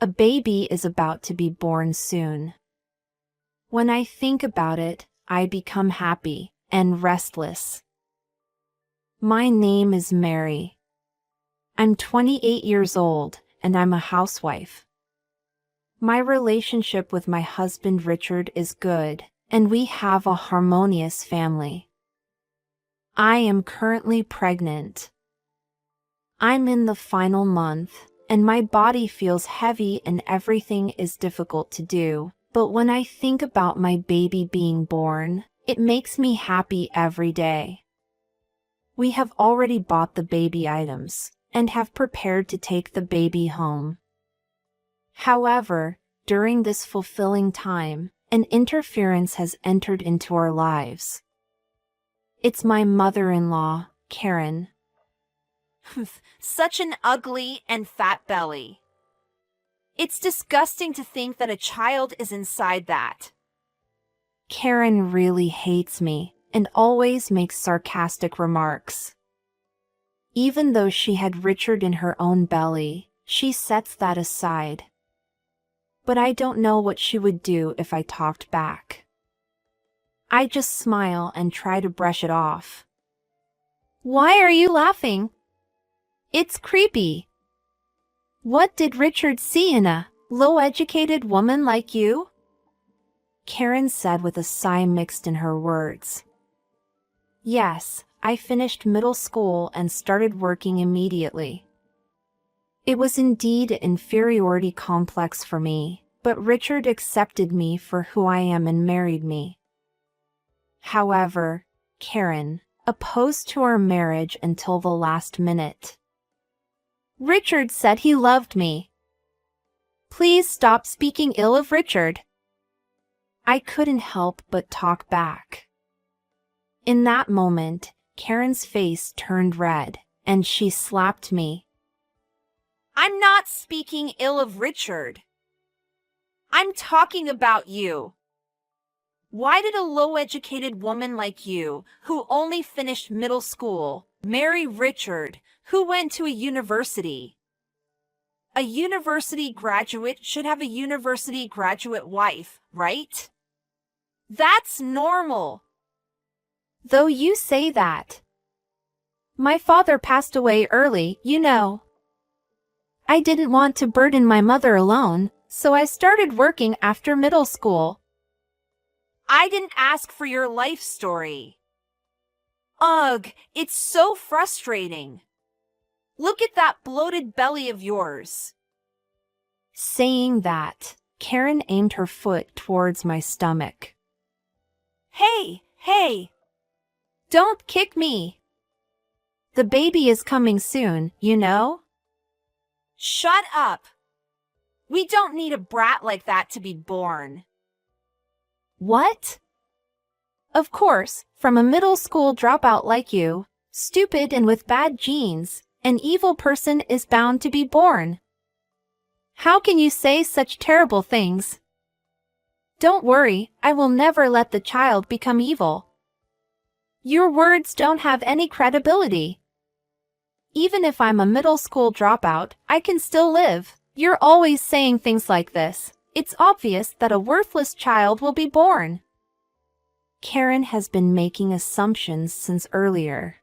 A baby is about to be born soon. When I think about it, I become happy and restless. My name is Mary. I'm 28 years old, and I'm a housewife. My relationship with my husband Richard is good, and we have a harmonious family. I am currently pregnant. I'm in the final month, and my body feels heavy and everything is difficult to do. But when I think about my baby being born, it makes me happy every day. We have already bought the baby items and have prepared to take the baby home. However, during this fulfilling time, an interference has entered into our lives. It's my mother-in-law, Karen. Such an ugly and fat belly. It's disgusting to think that a child is inside that. Karen really hates me and always makes sarcastic remarks. Even though she had Richard in her own belly, she sets that aside. But I don't know what she would do if I talked back. I just smile and try to brush it off. Why are you laughing? It's creepy. What did Richard see in a low-educated woman like you? Karen said with a sigh mixed in her words. Yes, I finished middle school and started working immediately. It was indeed an inferiority complex for me, but Richard accepted me for who I am and married me. However, Karen opposed to our marriage until the last minute. Richard said he loved me. Please stop speaking ill of Richard. I couldn't help but talk back. In that moment, Karen's face turned red, and she slapped me. I'm not speaking ill of Richard. I'm talking about you. Why did a low-educated woman like you, who only finished middle school, marry Richard, who went to a university? A university graduate should have a university graduate wife, right? That's normal. Though you say that. My father passed away early, you know. I didn't want to burden my mother alone, so I started working after middle school. I didn't ask for your life story. Ugh, it's so frustrating. Look at that bloated belly of yours. Saying that, Karen aimed her foot towards my stomach. Hey! Don't kick me. The baby is coming soon, you know? Shut up. We don't need a brat like that to be born. What? Of course, from a middle school dropout like you, stupid and with bad genes, an evil person is bound to be born. How can you say such terrible things? Don't worry, I will never let the child become evil. Your words don't have any credibility. Even if I'm a middle school dropout, I can still live. You're always saying things like this. It's obvious that a worthless child will be born. Karen has been making assumptions since earlier.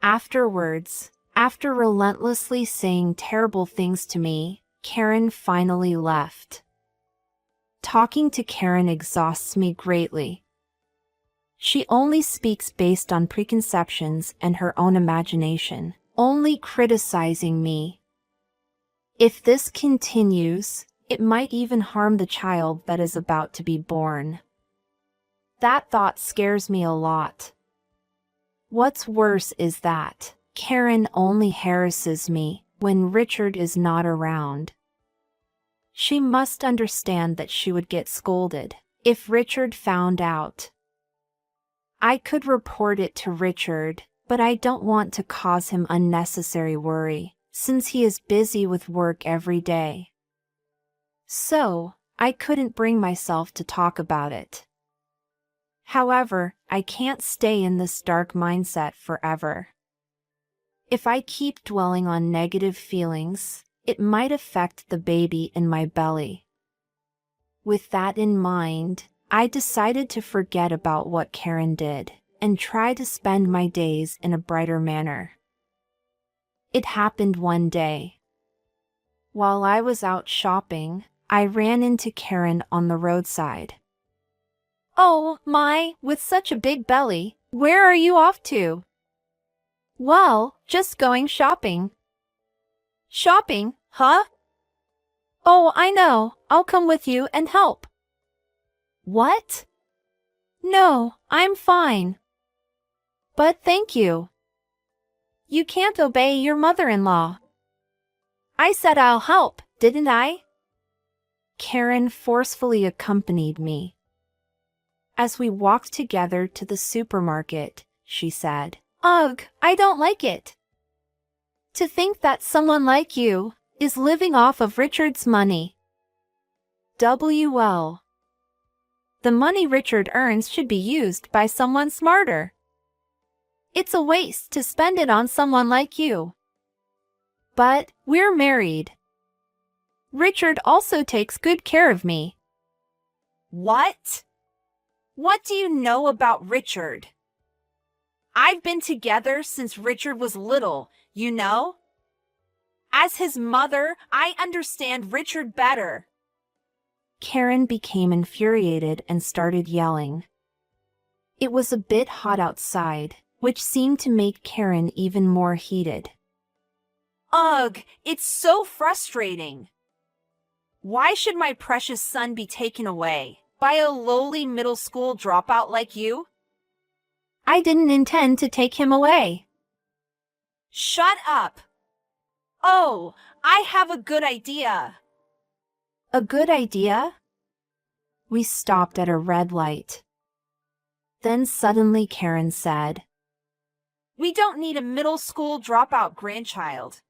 Afterwards, after relentlessly saying terrible things to me, Karen finally left. Talking to Karen exhausts me greatly. She only speaks based on preconceptions and her own imagination, only criticizing me. If this continues, it might even harm the child that is about to be born. That thought scares me a lot. What's worse is that Karen only harasses me when Richard is not around. She must understand that she would get scolded if Richard found out. I could report it to Richard, but I don't want to cause him unnecessary worry, since he is busy with work every day. So, I couldn't bring myself to talk about it. However, I can't stay in this dark mindset forever. If I keep dwelling on negative feelings, It might affect the baby in my belly. With that in mind, I decided to forget about what Karen did and try to spend my days in a brighter manner. It happened one day. While I was out shopping, I ran into Karen on the roadside. "Oh, my, with such a big belly, where are you off to?" "Well, just going shopping." "Shopping, huh?" "Oh, I know, I'll come with you and help." "What?" "No, I'm fine." "But thank you." "You can't obey your mother-in-law." "I said I'll help, didn't I?" Karen forcefully accompanied me. As we walked together to the supermarket, she said, "Ugh, I don't like it. To think that someone like you is living off of Richard's money." WL. The money Richard earns should be used by someone smarter. It's a waste to spend it on someone like you. But we're married. Richard also takes good care of me. What? What do you know about Richard? I've been together since Richard was little, you know? As his mother, I understand Richard better. Karen became infuriated and started yelling. It was a bit hot outside, which seemed to make Karen even more heated. Ugh, it's so frustrating. Why should my precious son be taken away by a lowly middle school dropout like you? I didn't intend to take him away. Shut up. Oh, I have a good idea. A good idea? We stopped at a red light. Then suddenly Karen said, "We don't need a middle school dropout grandchild,"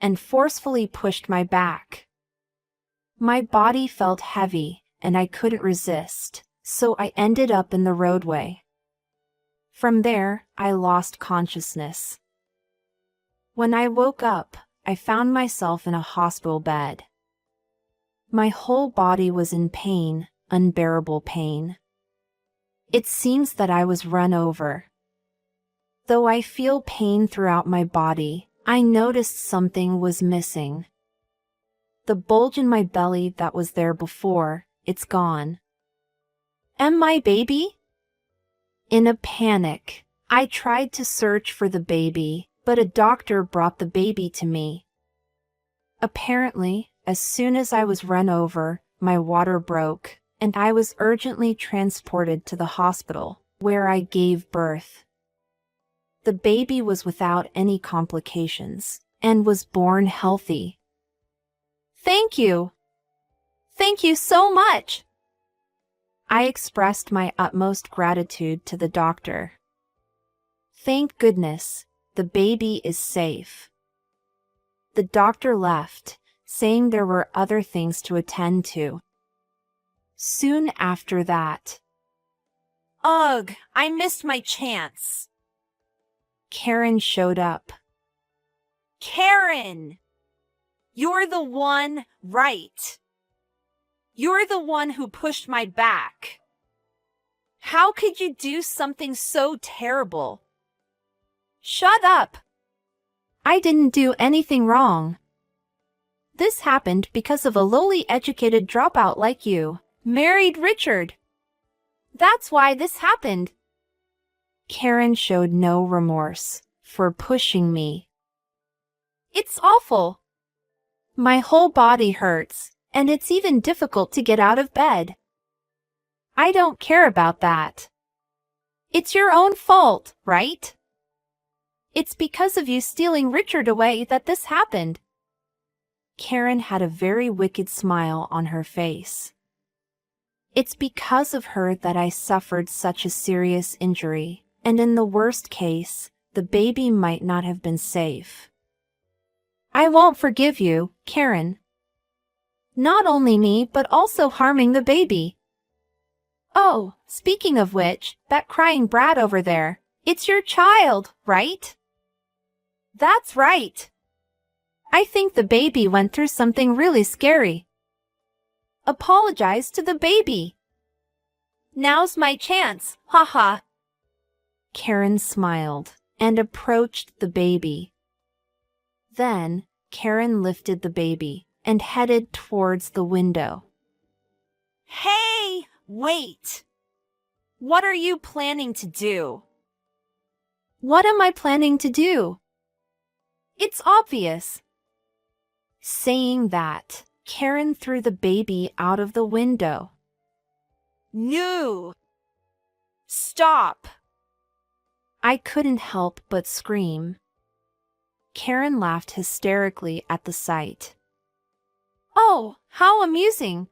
and forcefully pushed my back. My body felt heavy, and I couldn't resist, so I ended up in the roadway. From there, I lost consciousness. When I woke up, I found myself in a hospital bed. My whole body was in pain, unbearable pain. It seems that I was run over. Though I feel pain throughout my body, I noticed something was missing. The bulge in my belly that was there before, it's gone. Am my baby? In a panic, I tried to search for the baby, but a doctor brought the baby to me. Apparently, as soon as I was run over, my water broke, and I was urgently transported to the hospital, where I gave birth. The baby was without any complications, and was born healthy. Thank you. Thank you so much. I expressed my utmost gratitude to the doctor. Thank goodness, the baby is safe. The doctor left, saying there were other things to attend to. Soon after that, Ugh, I missed my chance. Karen showed up. Karen! You're the one, right? You're the one who pushed my back. How could you do something so terrible? Shut up! I didn't do anything wrong. This happened because of a lowly educated dropout like you, married Richard. That's why this happened. Karen showed no remorse for pushing me. It's awful. My whole body hurts, and it's even difficult to get out of bed. I don't care about that. It's your own fault, right? It's because of you stealing Richard away that this happened. Karen had a very wicked smile on her face. It's because of her that I suffered such a serious injury, and in the worst case, the baby might not have been safe. I won't forgive you, Karen. Not only me, but also harming the baby. Oh, speaking of which, that crying brat over there, it's your child, right? That's right. I think the baby went through something really scary. Apologize to the baby. Now's my chance, haha. Karen smiled and approached the baby. Then, Karen lifted the baby and headed towards the window. Hey, wait! What are you planning to do? What am I planning to do? It's obvious. Saying that, Karen threw the baby out of the window. No! Stop! I couldn't help but scream. Karen laughed hysterically at the sight. Oh, how amusing!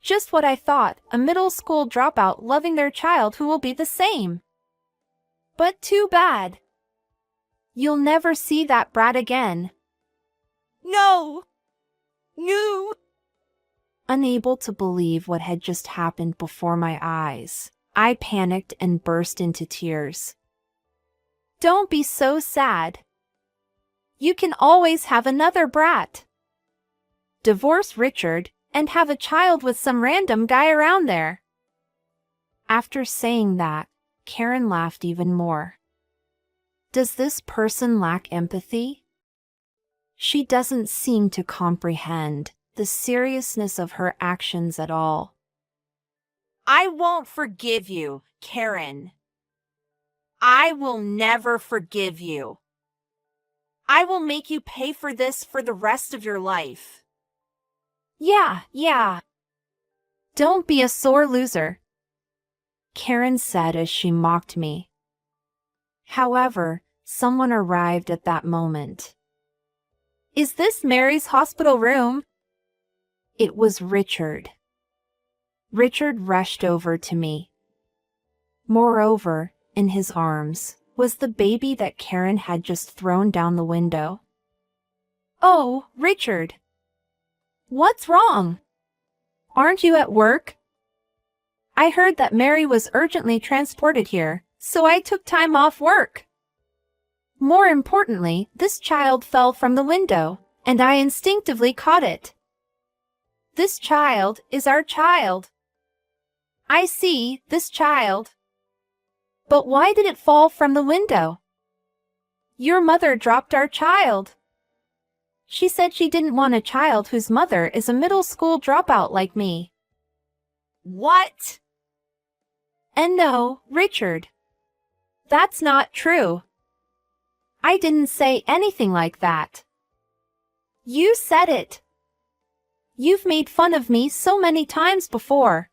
Just what I thought, a middle school dropout loving their child who will be the same. But too bad. You'll never see that brat again. No! No! Unable to believe what had just happened before my eyes, I panicked and burst into tears. Don't be so sad. You can always have another brat. Divorce Richard and have a child with some random guy around there. After saying that, Karen laughed even more. Does this person lack empathy? She doesn't seem to comprehend the seriousness of her actions at all. I won't forgive you, Karen. I will never forgive you. I will make you pay for this for the rest of your life. Yeah. Don't be a sore loser, Karen said as she mocked me. However, someone arrived at that moment. Is this Mary's hospital room? It was Richard. Richard rushed over to me. Moreover, in his arms was the baby that Karen had just thrown down the window. Oh, Richard! What's wrong? Aren't you at work? I heard that Mary was urgently transported here, so I took time off work. More importantly, this child fell from the window, and I instinctively caught it. This child is our child. I see, this child. But why did it fall from the window? Your mother dropped our child. She said she didn't want a child whose mother is a middle school dropout like me. What? And no, Richard. That's not true. I didn't say anything like that. You said it. You've made fun of me so many times before.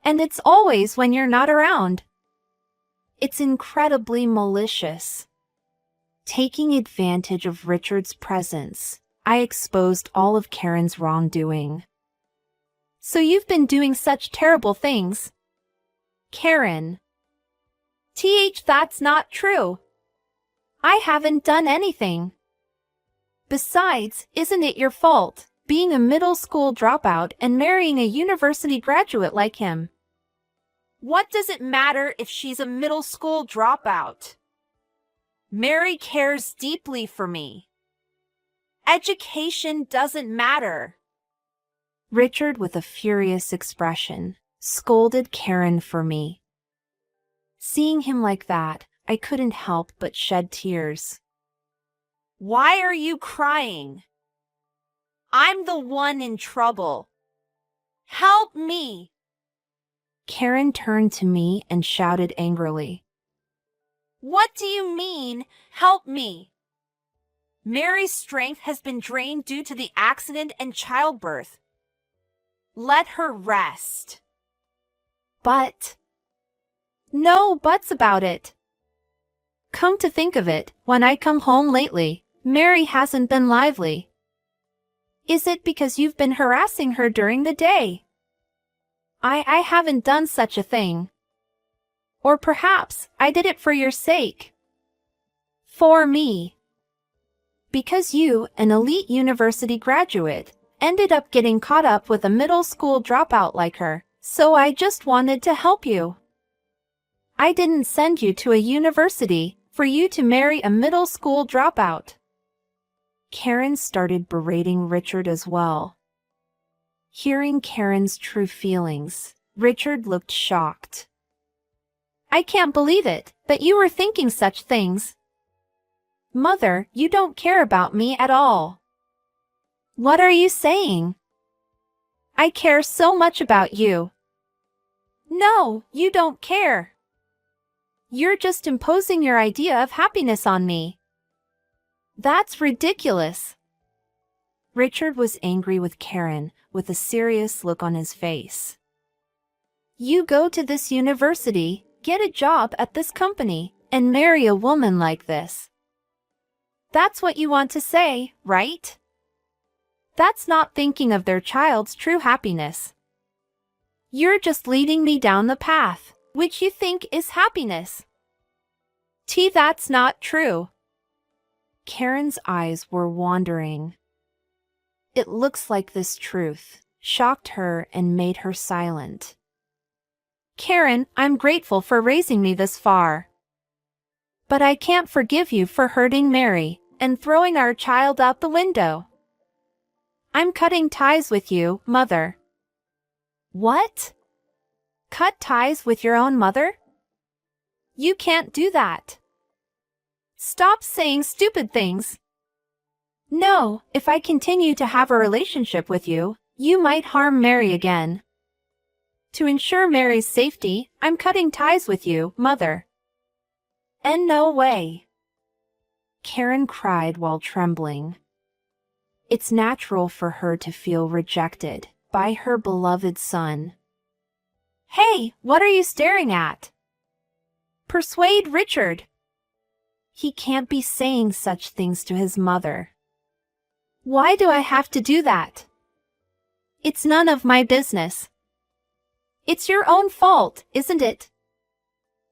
And it's always when you're not around. It's incredibly malicious. Taking advantage of Richard's presence, I exposed all of Karen's wrongdoing. So you've been doing such terrible things. Karen. That's not true. I haven't done anything. Besides, isn't it your fault, being a middle school dropout and marrying a university graduate like him? What does it matter if she's a middle school dropout? Mary cares deeply for me. Education doesn't matter. Richard, with a furious expression, scolded Karen for me. Seeing him like that, I couldn't help but shed tears. Why are you crying? I'm the one in trouble. Help me! Karen turned to me and shouted angrily. What do you mean, help me? Mary's strength has been drained due to the accident and childbirth. Let her rest. But... No buts about it. Come to think of it, when I come home lately, Mary hasn't been lively. Is it because you've been harassing her during the day? I haven't done such a thing. Or perhaps I did it for your sake. For me. Because you, an elite university graduate, ended up getting caught up with a middle school dropout like her, so I just wanted to help you. I didn't send you to a university for you to marry a middle school dropout. Karen started berating Richard as well. Hearing Karen's true feelings, Richard looked shocked. I can't believe it, but you were thinking such things. Mother, you don't care about me at all. What are you saying? I care so much about you. No, you don't care. You're just imposing your idea of happiness on me. That's ridiculous. Richard was angry with Karen, with a serious look on his face. You go to this university, get a job at this company, and marry a woman like this. That's what you want to say, right? That's not thinking of their child's true happiness. You're just leading me down the path, which you think is happiness. That's not true. Karen's eyes were wandering. It looks like this truth shocked her and made her silent. Karen, I'm grateful for raising me this far. But I can't forgive you for hurting Mary and throwing our child out the window. I'm cutting ties with you, Mother. What? Cut ties with your own mother? You can't do that. Stop saying stupid things. No, if I continue to have a relationship with you, you might harm Mary again. To ensure Mary's safety, I'm cutting ties with you, Mother. And no way. Karen cried while trembling. It's natural for her to feel rejected by her beloved son. Hey, what are you staring at? Persuade Richard. He can't be saying such things to his mother. Why do I have to do that? It's none of my business. It's your own fault, isn't it?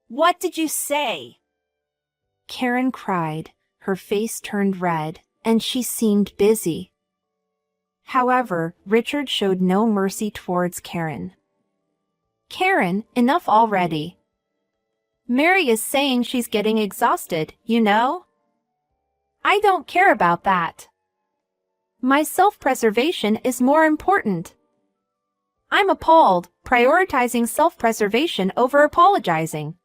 What did you say? Karen cried, her face turned red, and she seemed busy. However, Richard showed no mercy towards Karen. Karen, enough already. Mary is saying she's getting exhausted, you know? I don't care about that. My self-preservation is more important. I'm appalled, prioritizing self-preservation over apologizing.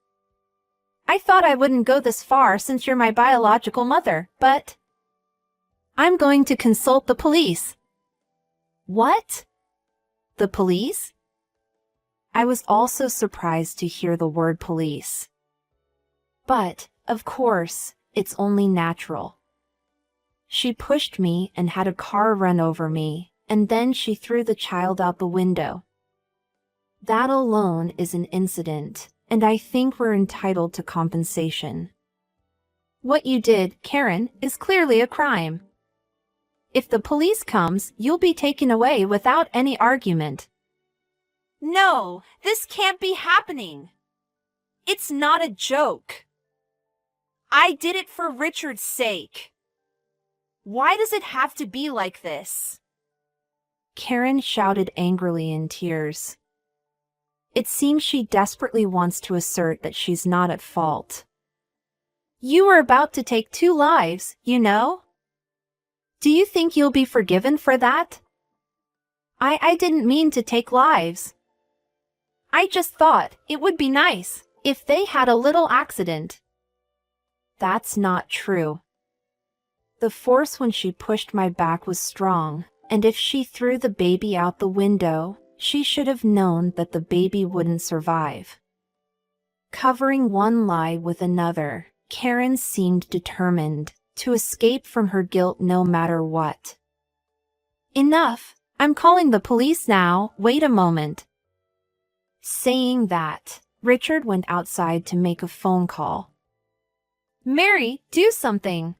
I thought I wouldn't go this far since you're my biological mother, but I'm going to consult the police. What? The police? I was also surprised to hear the word police. But, of course, it's only natural. She pushed me and had a car run over me, and then she threw the child out the window. That alone is an incident, and I think we're entitled to compensation. What you did, Karen, is clearly a crime. If the police comes, you'll be taken away without any argument. No, this can't be happening. It's not a joke. I did it for Richard's sake. Why does it have to be like this? Karen shouted angrily in tears. It seems she desperately wants to assert that she's not at fault. You were about to take 2 lives, you know? Do you think you'll be forgiven for that? I didn't mean to take lives. I just thought it would be nice if they had a little accident. That's not true. The force when she pushed my back was strong, and if she threw the baby out the window, she should have known that the baby wouldn't survive. Covering one lie with another, Karen seemed determined to escape from her guilt no matter what. Enough! I'm calling the police now, wait a moment. Saying that, Richard went outside to make a phone call. Mary, do something!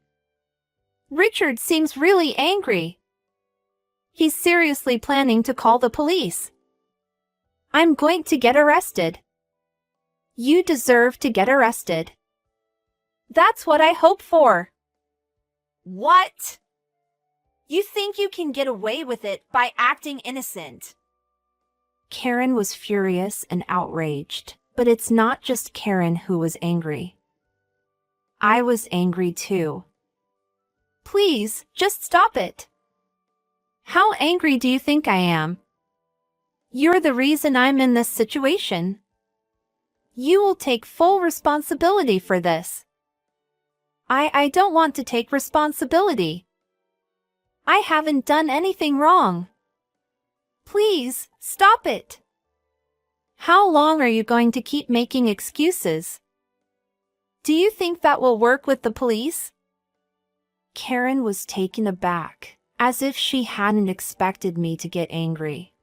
Richard seems really angry. He's seriously planning to call the police. I'm going to get arrested. You deserve to get arrested. That's what I hope for. What? You think you can get away with it by acting innocent? Karen was furious and outraged, but it's not just Karen who was angry. I was angry too. Please, just stop it. How angry do you think I am? You're the reason I'm in this situation. You will take full responsibility for this. I don't want to take responsibility. I haven't done anything wrong. Please, stop it. How long are you going to keep making excuses? Do you think that will work with the police? Karen was taken aback, as if she hadn't expected me to get angry.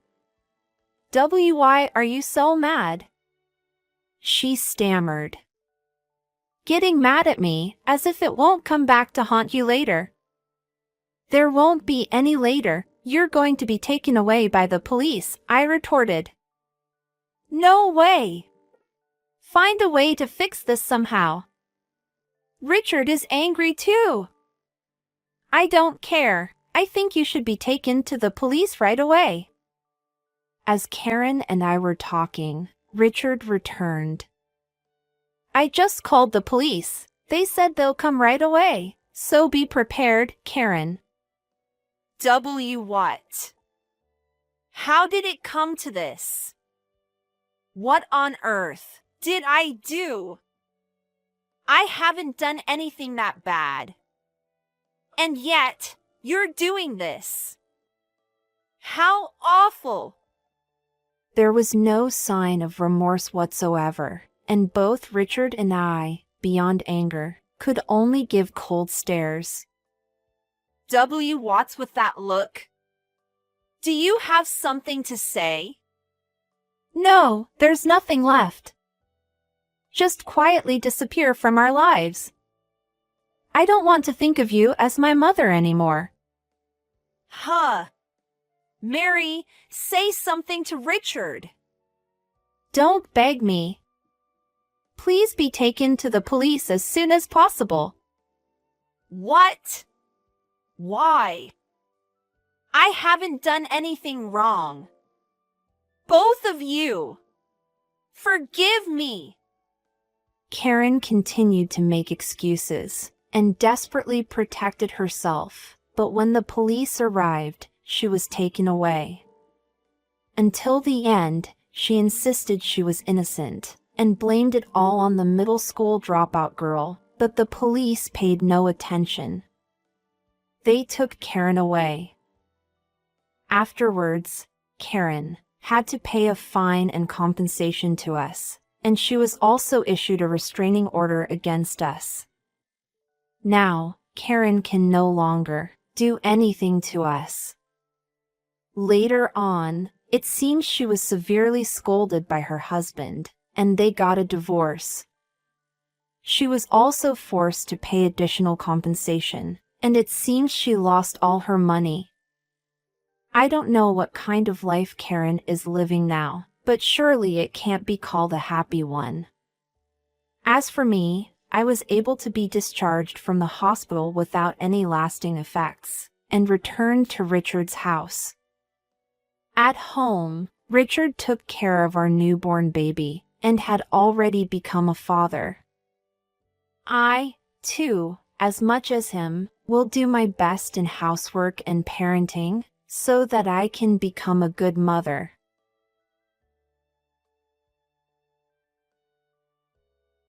Why are you so mad? She stammered. Getting mad at me, as if it won't come back to haunt you later. There won't be any later. You're going to be taken away by the police, I retorted. No way. Find a way to fix this somehow. Richard is angry too. I don't care. I think you should be taken to the police right away. As Karen and I were talking, Richard returned. I just called the police. They said they'll come right away. So be prepared, Karen. What? How did it come to this? What on earth did I do? I haven't done anything that bad. And yet, you're doing this. How awful! There was no sign of remorse whatsoever, and both Richard and I, beyond anger, could only give cold stares. What's with that look? Do you have something to say? No, there's nothing left. Just quietly disappear from our lives. I don't want to think of you as my mother anymore. Mary, say something to Richard. Don't beg me. Please be taken to the police as soon as possible. What? Why? I haven't done anything wrong. Both of you. Forgive me. Karen continued to make excuses and desperately protected herself, but when the police arrived, she was taken away. Until the end, she insisted she was innocent and blamed it all on the middle school dropout girl, but the police paid no attention. They took Karen away. Afterwards, Karen had to pay a fine and compensation to us, and she was also issued a restraining order against us. Now, Karen can no longer do anything to us. Later on, it seems she was severely scolded by her husband, and they got a divorce. She was also forced to pay additional compensation, and it seems she lost all her money. I don't know what kind of life Karen is living now, but surely it can't be called a happy one. As for me, I was able to be discharged from the hospital without any lasting effects, and returned to Richard's house. At home, Richard took care of our newborn baby, and had already become a father. I, too, as much as him, will do my best in housework and parenting, so that I can become a good mother.